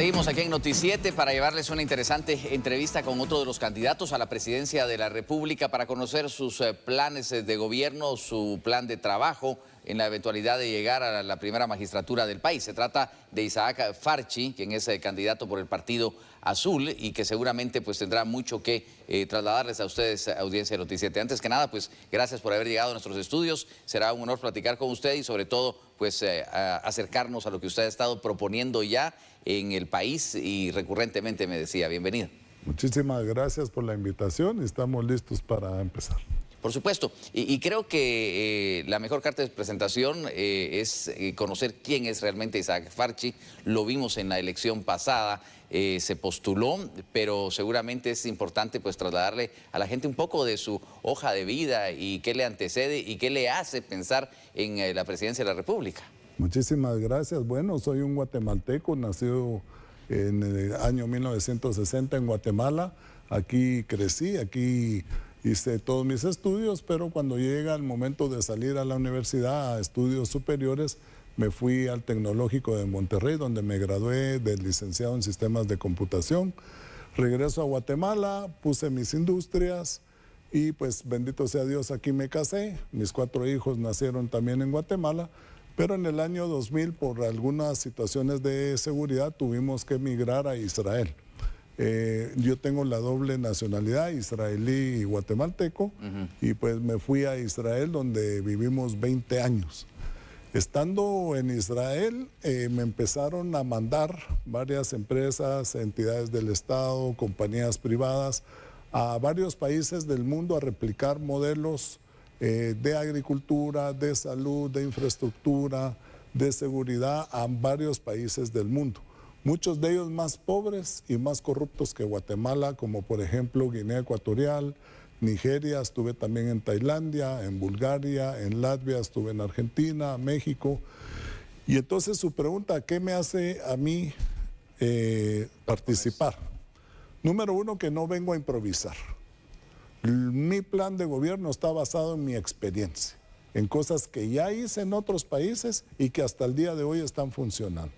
Seguimos aquí en Noticiete para llevarles una interesante entrevista con otro de los candidatos a la presidencia de la República para conocer sus planes de gobierno, su plan de trabajo en la eventualidad de llegar a la primera magistratura del país. Se trata de Isaac Farchi, quien es candidato por el Partido Azul y que seguramente pues tendrá mucho que trasladarles a ustedes, audiencia de Noticiete. Antes que nada, pues gracias por haber llegado a nuestros estudios. Será un honor platicar con usted y sobre todo pues acercarnos a lo que usted ha estado proponiendo ya en el país y recurrentemente me decía. Bienvenido. Muchísimas gracias por la invitación y estamos listos para empezar. Por supuesto, y creo que la mejor carta de presentación es conocer quién es realmente Isaac Farchi. Lo vimos en la elección pasada, se postuló, pero seguramente es importante pues trasladarle a la gente un poco de su hoja de vida y qué le antecede y qué le hace pensar en la presidencia de la República. Muchísimas gracias. Bueno, soy un guatemalteco, nacido en el año 1960 en Guatemala. Aquí crecí, aquí hice todos mis estudios, pero cuando llega el momento de salir a la universidad a estudios superiores, me fui al Tecnológico de Monterrey, donde me gradué de licenciado en Sistemas de Computación. Regreso a Guatemala, puse mis industrias y pues bendito sea Dios, aquí me casé. Mis 4 hijos nacieron también en Guatemala, pero en el año 2000, por algunas situaciones de seguridad, tuvimos que emigrar a Israel. Yo tengo la doble nacionalidad, israelí y guatemalteco, y pues me fui a Israel donde vivimos 20 años. Estando en Israel me empezaron a mandar varias empresas, entidades del Estado, compañías privadas, a varios países del mundo a replicar modelos de agricultura, de salud, de infraestructura, de seguridad a varios países del mundo. Muchos de ellos más pobres y más corruptos que Guatemala, como por ejemplo Guinea Ecuatorial, Nigeria, estuve también en Tailandia, en Bulgaria, en Latvia, estuve en Argentina, México. Y entonces su pregunta, ¿qué me hace a mí participar? Número uno, que no vengo a improvisar. Mi plan de gobierno está basado en mi experiencia, en cosas que ya hice en otros países y que hasta el día de hoy están funcionando.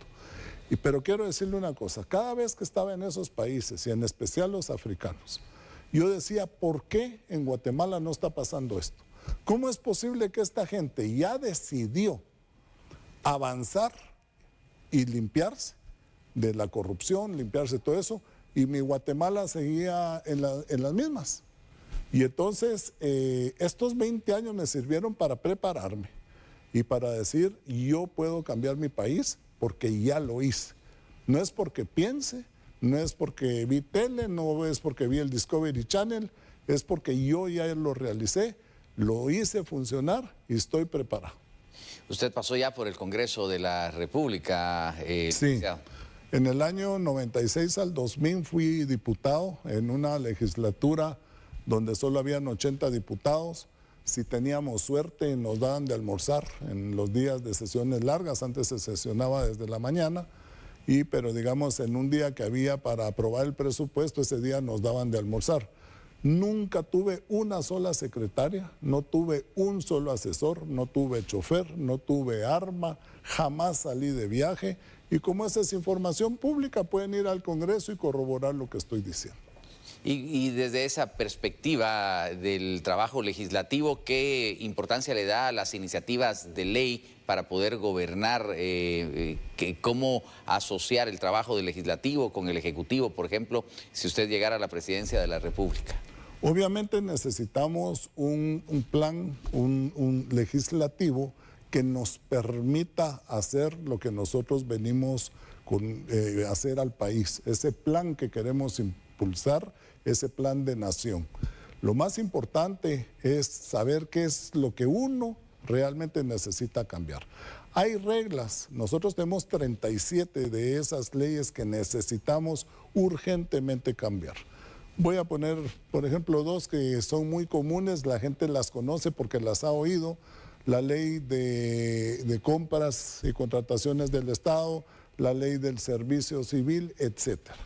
Pero quiero decirle una cosa, cada vez que estaba en esos países, y en especial los africanos, yo decía, ¿por qué en Guatemala no está pasando esto? ¿Cómo es posible que esta gente ya decidió avanzar y limpiarse de la corrupción, limpiarse de todo eso, y mi Guatemala seguía en las mismas? Y entonces, estos 20 años me sirvieron para prepararme y para decir, yo puedo cambiar mi país porque ya lo hice. No es porque piense, no es porque vi tele, no es porque vi el Discovery Channel, es porque yo ya lo realicé, lo hice funcionar y estoy preparado. Usted pasó ya por el Congreso de la República. Sí. En el año 96 al 2000 fui diputado en una legislatura donde solo habían 80 diputados. Si teníamos suerte nos daban de almorzar en los días de sesiones largas, antes se sesionaba desde la mañana, pero digamos en un día que había para aprobar el presupuesto, ese día nos daban de almorzar. Nunca tuve una sola secretaria, no tuve un solo asesor, no tuve chofer, no tuve arma, jamás salí de viaje y como esa es información pública pueden ir al Congreso y corroborar lo que estoy diciendo. Y desde esa perspectiva del trabajo legislativo, ¿qué importancia le da a las iniciativas de ley para poder gobernar? ¿Cómo asociar el trabajo del legislativo con el ejecutivo, por ejemplo, si usted llegara a la presidencia de la República? Obviamente necesitamos un plan, un legislativo que nos permita hacer lo que nosotros venimos a hacer al país, ese plan que queremos impulsar, ese plan de nación. Lo más importante es saber qué es lo que uno realmente necesita cambiar. Hay reglas, nosotros tenemos 37 de esas leyes que necesitamos urgentemente cambiar. Voy a poner, por ejemplo, 2 que son muy comunes, la gente las conoce porque las ha oído, la ley de compras y contrataciones del Estado, la ley del servicio civil, etcétera.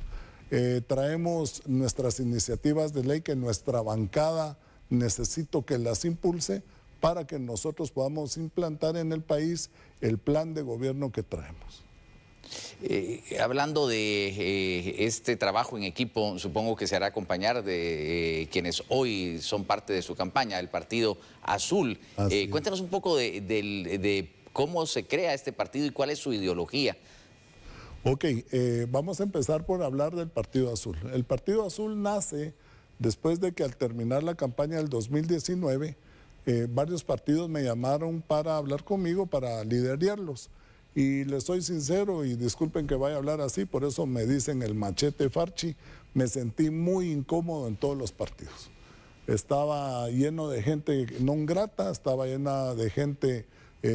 Traemos nuestras iniciativas de ley que nuestra bancada necesito que las impulse para que nosotros podamos implantar en el país el plan de gobierno que traemos. Hablando de este trabajo en equipo, supongo que se hará acompañar de quienes hoy son parte de su campaña, el Partido Azul. Cuéntanos un poco de cómo se crea este partido y cuál es su ideología. Ok, vamos a empezar por hablar del Partido Azul. El Partido Azul nace después de que al terminar la campaña del 2019, varios partidos me llamaron para hablar conmigo, para liderarlos. Y les soy sincero, y disculpen que vaya a hablar así, por eso me dicen el machete Farchi, me sentí muy incómodo en todos los partidos. Estaba lleno de gente no grata, estaba llena de gente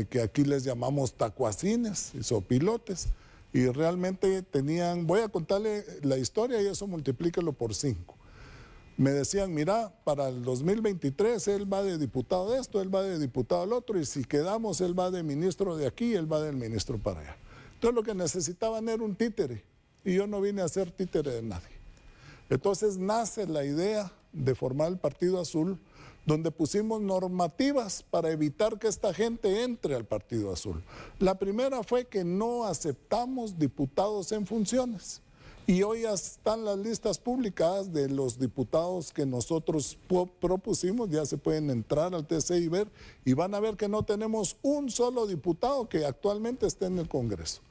que aquí les llamamos tacuacines y sopilotes, y realmente tenían, voy a contarle la historia y eso multiplíquelo por 5. Me decían, mira, para el 2023 él va de diputado de esto, él va de diputado del otro, y si quedamos él va de ministro de aquí, él va del ministro para allá. Entonces lo que necesitaban era un títere, y yo no vine a ser títere de nadie. Entonces nace la idea de formar el Partido Azul, donde pusimos normativas para evitar que esta gente entre al Partido Azul. La primera fue que no aceptamos diputados en funciones. Y hoy ya están las listas publicadas de los diputados que nosotros propusimos, ya se pueden entrar al TC y ver, y van a ver que no tenemos un solo diputado que actualmente esté en el Congreso.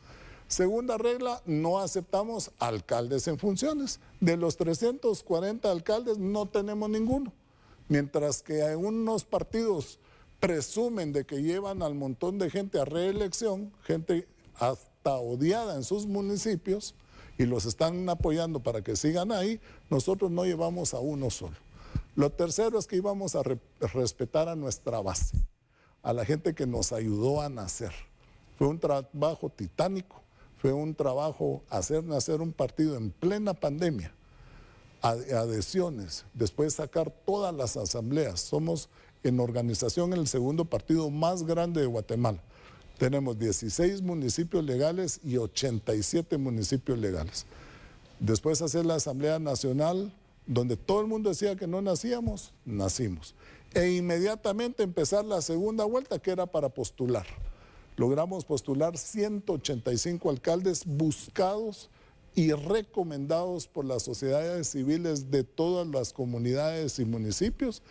Segunda regla, no aceptamos alcaldes en funciones. De los 340 alcaldes no tenemos ninguno. Mientras que algunos partidos presumen de que llevan al montón de gente a reelección, gente hasta odiada en sus municipios, y los están apoyando para que sigan ahí, nosotros no llevamos a uno solo. Lo tercero es que íbamos a respetar a nuestra base, a la gente que nos ayudó a nacer. Fue un trabajo titánico, fue un trabajo hacer nacer un partido en plena pandemia, adhesiones, después sacar todas las asambleas. Somos en organización el segundo partido más grande de Guatemala. Tenemos 16 municipios legales y 87 municipios legales. Después hacer la Asamblea Nacional, donde todo el mundo decía que no nacíamos, nacimos. E inmediatamente empezar la segunda vuelta, que era para postular. Logramos postular 185 alcaldes buscados y recomendados por las sociedades civiles de todas las comunidades y municipios,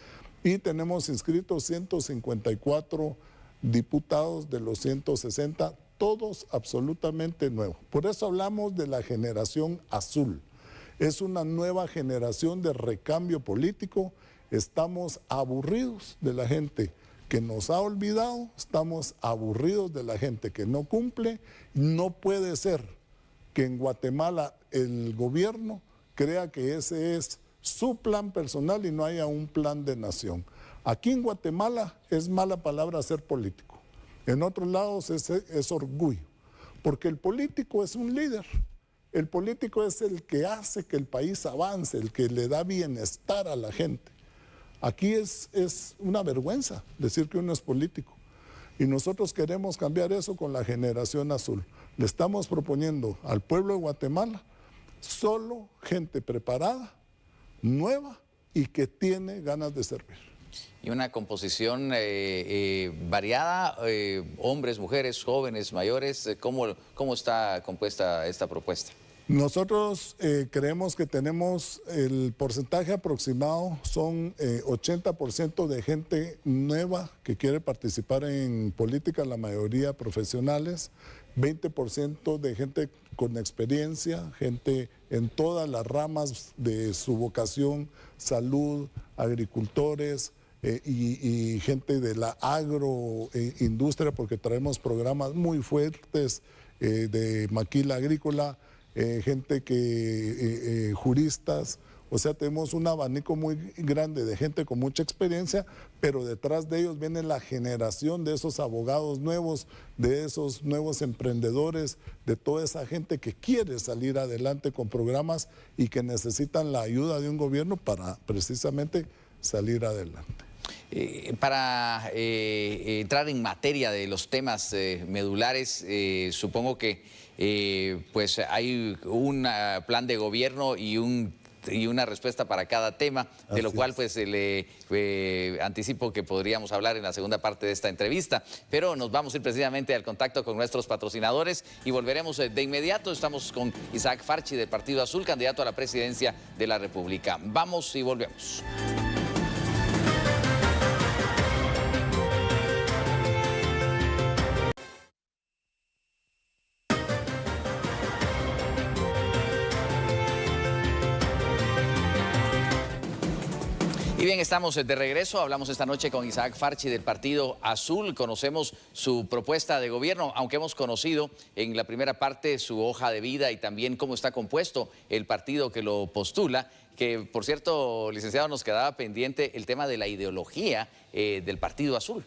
y tenemos inscritos 154 diputados de los 160, todos absolutamente nuevos. Por eso hablamos de la generación azul. Es una nueva generación de recambio político. Estamos aburridos de la gente que nos ha olvidado, estamos aburridos de la gente que no cumple. No puede ser que en Guatemala el gobierno crea que ese es su plan personal y no haya un plan de nación. Aquí en Guatemala es mala palabra ser político. En otros lados es orgullo, porque el político es un líder. El político es el que hace que el país avance, el que le da bienestar a la gente. Aquí es una vergüenza decir que uno es político. Y nosotros queremos cambiar eso con la generación azul. Le estamos proponiendo al pueblo de Guatemala solo gente preparada, nueva y que tiene ganas de servir. Y una composición variada, hombres, mujeres, jóvenes, mayores. ¿Cómo está compuesta esta propuesta? Nosotros creemos que tenemos el porcentaje aproximado, son 80% de gente nueva que quiere participar en política, la mayoría profesionales, 20% de gente con experiencia, gente en todas las ramas de su vocación, salud, agricultores, y gente de la agroindustria, porque traemos programas muy fuertes de maquila agrícola, gente que juristas. O sea, tenemos un abanico muy grande de gente con mucha experiencia, pero detrás de ellos viene la generación de esos abogados nuevos, de esos nuevos emprendedores, de toda esa gente que quiere salir adelante con programas y que necesitan la ayuda de un gobierno para precisamente salir adelante. Para entrar en materia de los temas medulares, supongo que pues hay un plan de gobierno y un y una respuesta para cada tema, de lo Así cual es. pues le anticipo que podríamos hablar en la segunda parte de esta entrevista. Pero nos vamos a ir precisamente al contacto con nuestros patrocinadores y volveremos de inmediato. Estamos con Isaac Farchi del Partido Azul, candidato a la presidencia de la República. Vamos y volvemos. Y bien, estamos de regreso. Hablamos esta noche con Isaac Farchi del Partido Azul. Conocemos su propuesta de gobierno, aunque hemos conocido en la primera parte su hoja de vida y también cómo está compuesto el partido que lo postula. Que, por cierto, licenciado, nos quedaba pendiente el tema de la ideología del Partido Azul.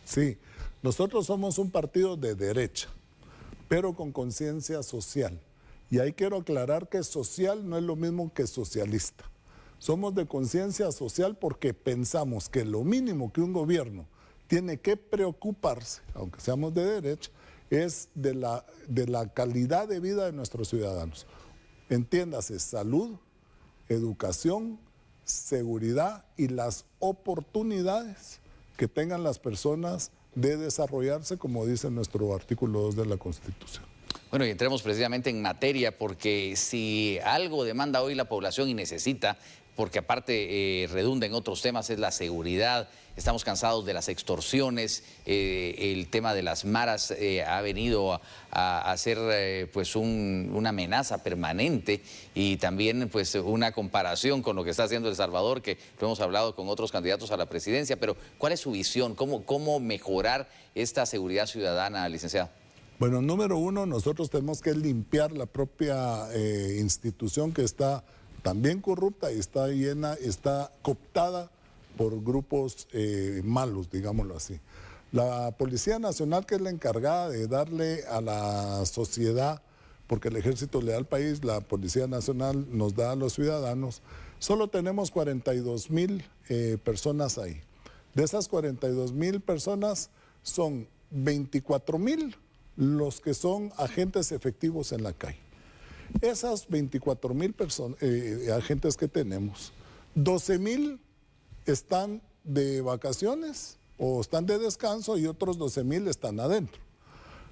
Sí, nosotros somos un partido de derecha, pero con conciencia social. Y ahí quiero aclarar que social no es lo mismo que socialista. Somos de conciencia social porque pensamos que lo mínimo que un gobierno tiene que preocuparse, aunque seamos de derecha, es de la calidad de vida de nuestros ciudadanos. Entiéndase, salud, educación, seguridad y las oportunidades que tengan las personas de desarrollarse, como dice nuestro artículo 2 de la Constitución. Bueno, y entremos precisamente en materia, porque si algo demanda hoy la población y necesita, porque aparte redunda en otros temas, es la seguridad. Estamos cansados de las extorsiones, el tema de las maras ha venido a ser pues una amenaza permanente y también pues una comparación con lo que está haciendo El Salvador, que lo hemos hablado con otros candidatos a la presidencia. Pero ¿cuál es su visión? ¿Cómo mejorar esta seguridad ciudadana, licenciado? Bueno, número uno, nosotros tenemos que limpiar la propia institución que está también corrupta y está llena, está cooptada por grupos malos, digámoslo así. La Policía Nacional, que es la encargada de darle a la sociedad, porque el ejército le da al país, la Policía Nacional nos da a los ciudadanos, solo tenemos 42,000 personas ahí. De esas 42,000 personas, son 24,000 los que son agentes efectivos en la calle. Esas 24,000 agentes que tenemos, 12,000 están de vacaciones o están de descanso y otros 12,000 están adentro.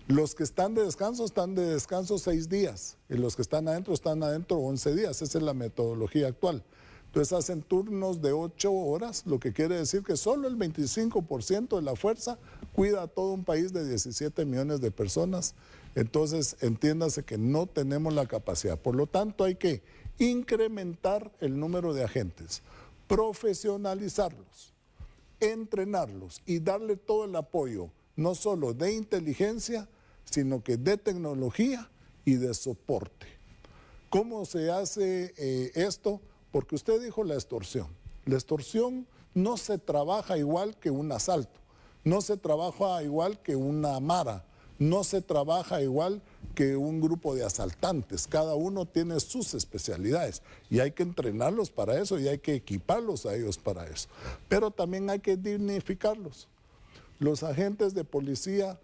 Los que están de descanso 6 días y los que están adentro 11 días. Esa es la metodología actual. Entonces hacen turnos de 8 horas, lo que quiere decir que solo el 25% de la fuerza cuida a todo un país de 17 millones de personas. Entonces, entiéndase que no tenemos la capacidad. Por lo tanto, hay que incrementar el número de agentes, profesionalizarlos, entrenarlos y darle todo el apoyo, no solo de inteligencia, sino que de tecnología y de soporte. ¿Cómo se hace esto? Porque usted dijo la extorsión. La extorsión no se trabaja igual que un asalto, no se trabaja igual que una mara, no se trabaja igual que un grupo de asaltantes. Cada uno tiene sus especialidades y hay que entrenarlos para eso y hay que equiparlos a ellos para eso. Pero también hay que dignificarlos. Los agentes de policía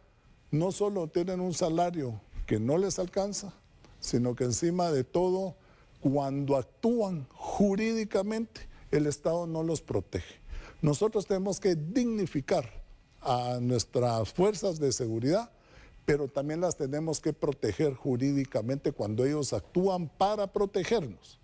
no solo tienen un salario que no les alcanza, sino que encima de todo, cuando actúan jurídicamente, el Estado no los protege. Nosotros tenemos que dignificar a nuestras fuerzas de seguridad, pero también las tenemos que proteger jurídicamente cuando ellos actúan para protegernos.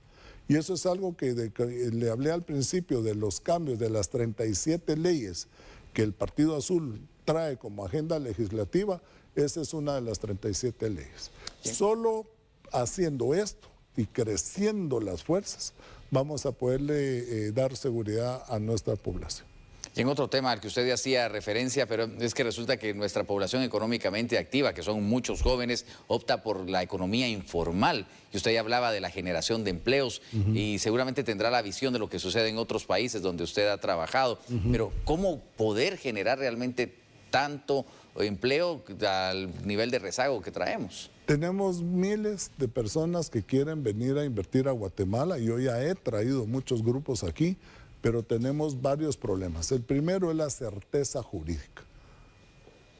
Y eso es algo que le hablé al principio de los cambios de las 37 leyes que el Partido Azul trae como agenda legislativa. Esa es una de las 37 leyes. ¿Sí? Solo haciendo esto y creciendo las fuerzas, vamos a poderle dar seguridad a nuestra población. Y en otro tema al que usted hacía referencia, pero es que resulta que nuestra población económicamente activa, que son muchos jóvenes, opta por la economía informal. Y usted ya hablaba de la generación de empleos y seguramente tendrá la visión de lo que sucede en otros países donde usted ha trabajado. Pero ¿cómo poder generar realmente tanto empleo al nivel de rezago que traemos? Tenemos miles de personas que quieren venir a invertir a Guatemala. Yo ya he traído muchos grupos aquí, pero tenemos varios problemas. El primero es la certeza jurídica.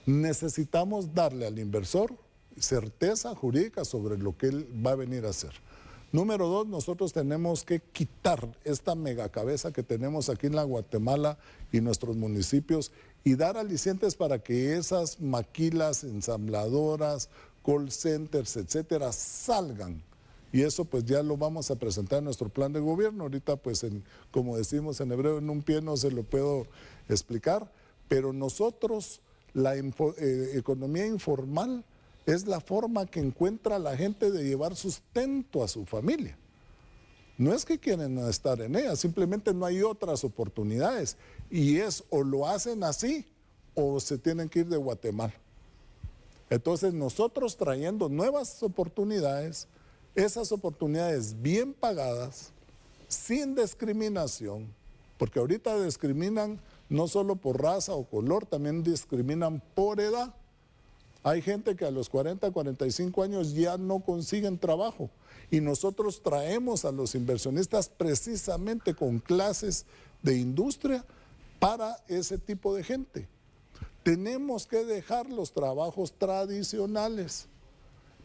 Necesitamos darle al inversor certeza jurídica sobre lo que él va a venir a hacer. Número dos, nosotros tenemos que quitar esta megacabeza que tenemos aquí en la Guatemala y nuestros municipios y dar alicientes para que esas maquilas, ensambladoras, call centers, etcétera, salgan. Y eso pues ya lo vamos a presentar en nuestro plan de gobierno. Ahorita pues como decimos en hebreo, en un pie no se lo puedo explicar, pero nosotros, la economía informal es la forma que encuentra la gente de llevar sustento a su familia. No es que quieren estar en ella, simplemente no hay otras oportunidades. Y es o lo hacen así o se tienen que ir de Guatemala. Entonces nosotros trayendo nuevas oportunidades, esas oportunidades bien pagadas, sin discriminación, porque ahorita discriminan no solo por raza o color, también discriminan por edad. Hay gente que a los 40, 45 años ya no consiguen trabajo y nosotros traemos a los inversionistas precisamente con clases de industria para ese tipo de gente. Tenemos que dejar los trabajos tradicionales,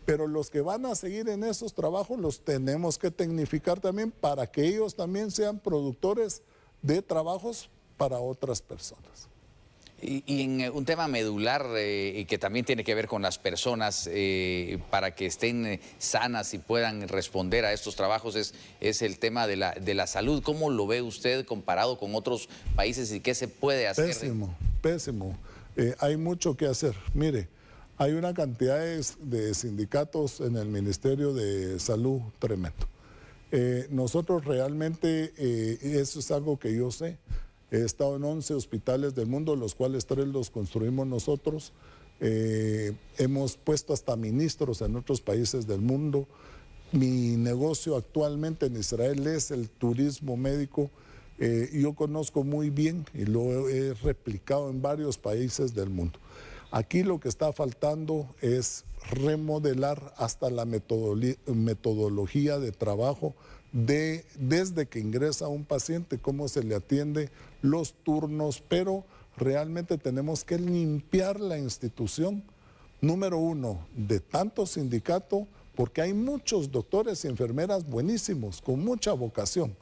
pero los que van a seguir en esos trabajos los tenemos que tecnificar también para que ellos también sean productores de trabajos para otras personas. Y en un tema medular y que también tiene que ver con las personas para que estén sanas y puedan responder a estos trabajos es el tema de la salud. ¿Cómo lo ve usted comparado con otros países y qué se puede hacer? Pésimo, pésimo. Hay mucho que hacer. Mire, hay una cantidad de sindicatos en el Ministerio de Salud tremendo. Nosotros realmente, eso es algo que yo sé. He estado en 11 hospitales del mundo, los cuales 3 los construimos nosotros. Hemos puesto hasta ministros en otros países del mundo. Mi negocio actualmente en Israel es el turismo médico. Yo conozco muy bien y lo he replicado en varios países del mundo. Aquí lo que está faltando es remodelar hasta la metodología de trabajo desde que ingresa un paciente, cómo se le atiende, los turnos, pero realmente tenemos que limpiar la institución, número uno, de tanto sindicato, porque hay muchos doctores y enfermeras buenísimos, con mucha vocación,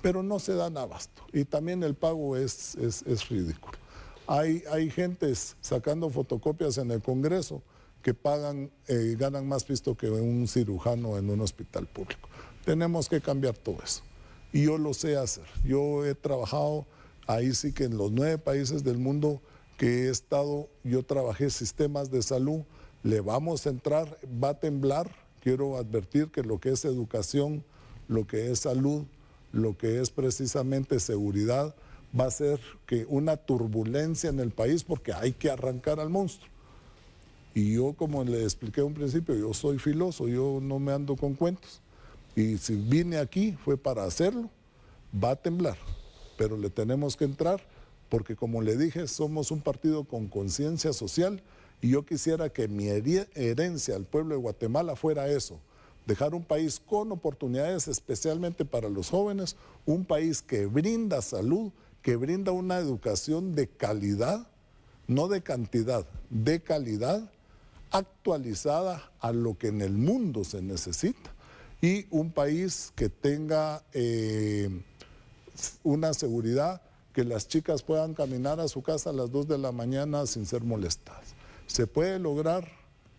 pero no se dan abasto y también el pago es ridículo. Hay gentes sacando fotocopias en el Congreso que ganan más pisto que un cirujano en un hospital público. Tenemos que cambiar todo eso. Y yo lo sé hacer. Yo he trabajado ahí sí que en los 9 países del mundo que he estado, yo trabajé sistemas de salud, le vamos a entrar, va a temblar. Quiero advertir que lo que es educación, lo que es salud, lo que es precisamente seguridad, va a ser que una turbulencia en el país porque hay que arrancar al monstruo. Y yo, como le expliqué a un principio, yo soy filoso, yo no me ando con cuentos. Y si vine aquí fue para hacerlo, va a temblar, pero le tenemos que entrar porque como le dije, somos un partido con conciencia social y yo quisiera que mi herencia al pueblo de Guatemala fuera eso, dejar un país con oportunidades especialmente para los jóvenes, un país que brinda salud, que brinda una educación de calidad, no de cantidad, de calidad, actualizada a lo que en el mundo se necesita. Y un país que tenga una seguridad, que las chicas puedan caminar a su casa a las 2 de la mañana sin ser molestadas. Se puede lograr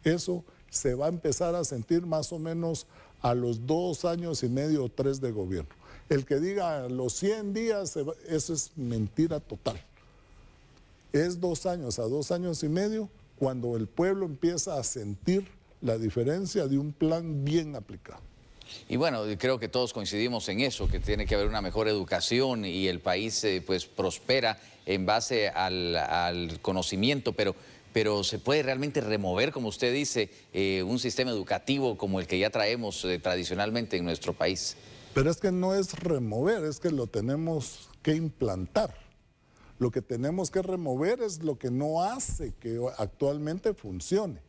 eso, se va a empezar a sentir más o menos a los 2 años y medio o 3 de gobierno. El que diga los 100 días, eso es mentira total. Es 2 años a 2 años y medio cuando el pueblo empieza a sentir la diferencia de un plan bien aplicado. Y bueno, creo que todos coincidimos en eso, que tiene que haber una mejor educación y el país pues prospera en base al conocimiento, pero se puede realmente remover, como usted dice, un sistema educativo como el que ya traemos tradicionalmente en nuestro país. Pero es que no es remover, es que lo tenemos que implantar. Lo que tenemos que remover es lo que no hace que actualmente funcione.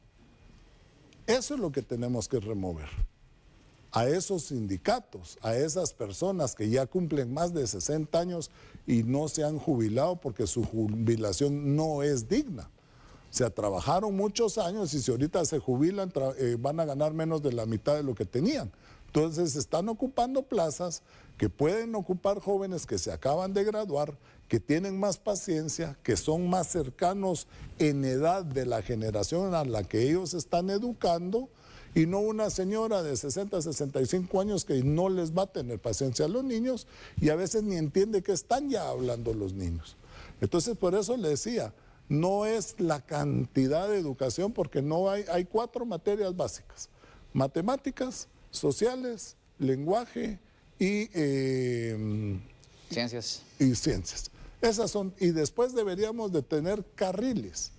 Eso es lo que tenemos que remover. A esos sindicatos, a esas personas que ya cumplen más de 60 años y no se han jubilado porque su jubilación no es digna. O sea, trabajaron muchos años y si ahorita se jubilan van a ganar menos de la mitad de lo que tenían. Entonces están ocupando plazas que pueden ocupar jóvenes que se acaban de graduar, que tienen más paciencia, que son más cercanos en edad de la generación a la que ellos están educando, y no una señora de 60, 65 años que no les va a tener paciencia a los niños y a veces ni entiende qué están ya hablando los niños. Entonces por eso le decía, no es la cantidad de educación, porque no hay 4 materias básicas: matemáticas, sociales, lenguaje y ciencias. Esas son, y después deberíamos de tener carriles,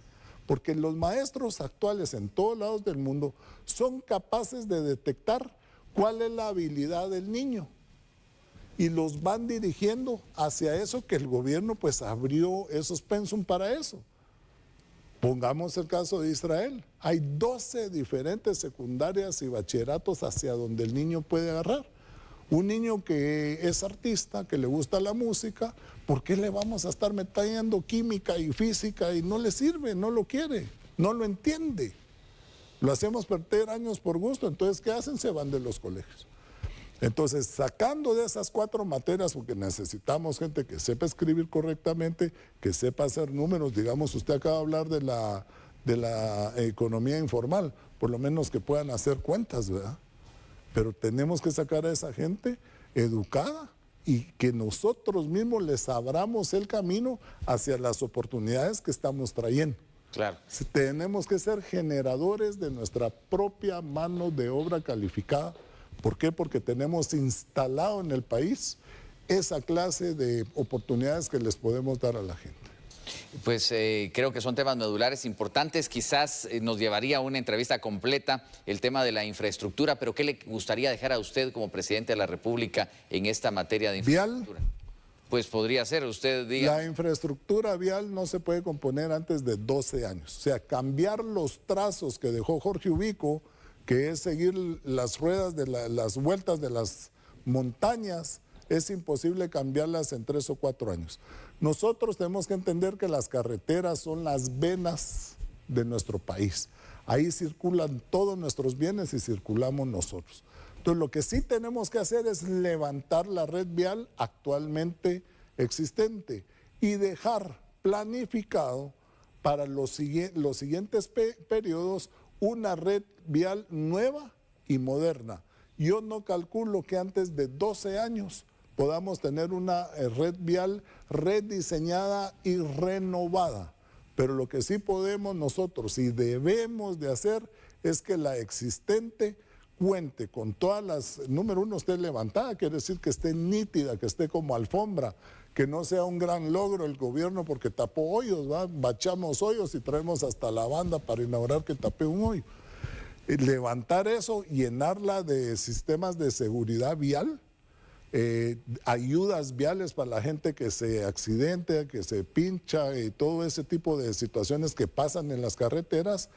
porque los maestros actuales en todos lados del mundo son capaces de detectar cuál es la habilidad del niño y los van dirigiendo hacia eso, que el gobierno pues abrió esos pensum para eso. Pongamos el caso de Israel. Hay 12 diferentes secundarias y bachilleratos hacia donde el niño puede agarrar. Un niño que es artista, que le gusta la música, ¿por qué le vamos a estar metiendo química y física y no le sirve, no lo quiere, no lo entiende? Lo hacemos perder años por gusto. Entonces, ¿qué hacen? Se van de los colegios. Entonces, sacando de esas 4 materias, porque necesitamos gente que sepa escribir correctamente, que sepa hacer números. Digamos, usted acaba de hablar de la economía informal, por lo menos que puedan hacer cuentas, ¿verdad? Pero tenemos que sacar a esa gente educada y que nosotros mismos les abramos el camino hacia las oportunidades que estamos trayendo. Claro. Tenemos que ser generadores de nuestra propia mano de obra calificada. ¿Por qué? Porque tenemos instalado en el país esa clase de oportunidades que les podemos dar a la gente. Pues creo que son temas medulares importantes. Quizás nos llevaría a una entrevista completa el tema de la infraestructura, pero ¿qué le gustaría dejar a usted como presidente de la República en esta materia de infraestructura? Vial. Pues podría ser, usted diga. La infraestructura vial no se puede componer antes de 12 años. O sea, cambiar los trazos que dejó Jorge Ubico, que es seguir las ruedas de las vueltas de las montañas, es imposible cambiarlas en 3 o 4 años. Nosotros tenemos que entender que las carreteras son las venas de nuestro país. Ahí circulan todos nuestros bienes y circulamos nosotros. Entonces, lo que sí tenemos que hacer es levantar la red vial actualmente existente y dejar planificado para los siguientes periodos una red vial nueva y moderna. Yo no calculo que antes de 12 años podamos tener una red vial rediseñada y renovada. Pero lo que sí podemos nosotros y debemos de hacer es que la existente cuente con todas las, número uno, esté levantada, quiere decir que esté nítida, que esté como alfombra, que no sea un gran logro el gobierno porque tapó hoyos, ¿va? Bachamos hoyos y traemos hasta la banda para inaugurar que tapé un hoyo. Levantar eso, llenarla de sistemas de seguridad vial, ayudas viales para la gente que se accidente, que se pincha y todo ese tipo de situaciones que pasan en las carreteras,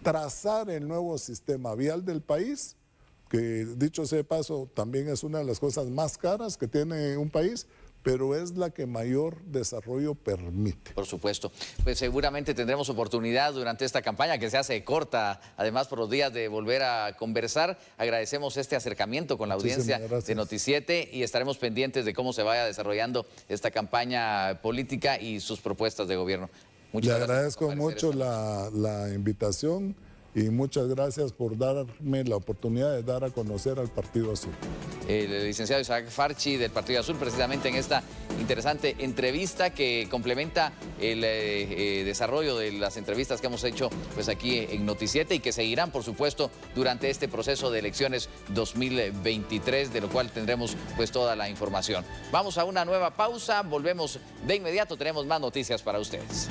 trazar el nuevo sistema vial del país, que dicho sea de paso también es una de las cosas más caras que tiene un país, pero es la que mayor desarrollo permite. Por supuesto. Pues seguramente tendremos oportunidad durante esta campaña, que se hace corta, además por los días, de volver a conversar. Agradecemos este acercamiento con la audiencia de Noti7 y estaremos pendientes de cómo se vaya desarrollando esta campaña política y sus propuestas de gobierno. Muchas gracias. Le agradezco mucho la invitación y muchas gracias por darme la oportunidad de dar a conocer al Partido Azul. El licenciado Isaac Farchi del Partido Azul, precisamente en esta interesante entrevista que complementa el desarrollo de las entrevistas que hemos hecho pues aquí en Noti7 y que seguirán, por supuesto, durante este proceso de elecciones 2023, de lo cual tendremos pues toda la información. Vamos a una nueva pausa, volvemos de inmediato, tenemos más noticias para ustedes.